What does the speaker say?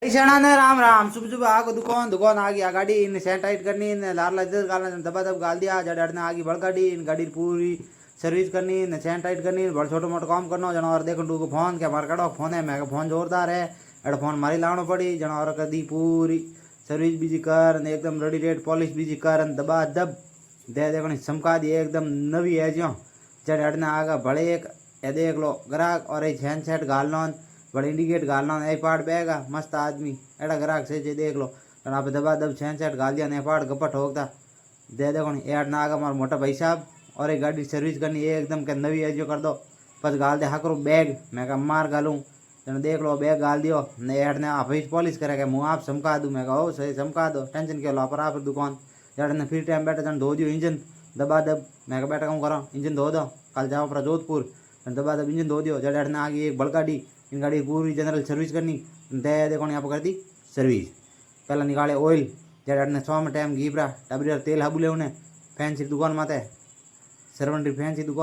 ईशाना ने राम राम सुबह सुबह आगो दुकान दुकान आ गया गाड़ी ने सैनिटाइज करनी ने लाल इधर गालना दबा दब गाल दिया जड़ अड़ने आ गई बड़ गाड़ी गाड़ी पूरी सर्विस करनी ने सैनिटाइज करनी बड़ छोटो मोटो काम करना जनावर देखो टू को फोन क्या मार कड़ो फोन है मैं फोन जोरदार है एड फोन मारी लावनो पड़ी जनावर कदी पूरी सर्विस बीजी कर ने एकदम रेडी रेड पॉलिश बीजी कर दबा दब दे देखो चमका दी एकदम नवी है जो जड़ अड़ने आगा भले एक ए देख लो ग्राहक और ये छेन सेट गालना बड़े इंडिकेट गालना ए पार्ट बेगा मस्त आदमी एड़ा ग्राहक से देख लो आप दबा दब छेन सेट गाल दिया ने पार्ट गप्पा ठोकता दे देखो ए आठ ना आगा मार मोटा भाई साहब और एक गाड़ी सर्विस करनी है एकदम के नवी है जो कर दो बस गाल दे हाकरो बैग मैं कहा मार गालूँ जन देख लो बैग गाल दियो ने एड ने आप पॉलिश करेगा मुँह आप चमका दूँ मैं कहा ओ सही चमका दो टेंशन क्यों लो पर आप दुकान जड़ ने फिर टाइम बैठे जन धो दियो इंजन दबा दब मैं कहा बैठा कहूँ करो इंजन धो दो कल जाओ अपना जोधपुर दबा दब इंजन धो दियो जड़ ने आ गई एक बड़ गाड़ी इन गाड़ी पूरी जनरल सर्विस करनी दे देखो यहाँ पर कर दी सर्विस पहला निकाले ऑयल जड़ ने 100 में टाइम घी परा टबरी तेल हाबू ले उन्हें फैंसी दुकान माते सर्वंटी फैंसी दुकान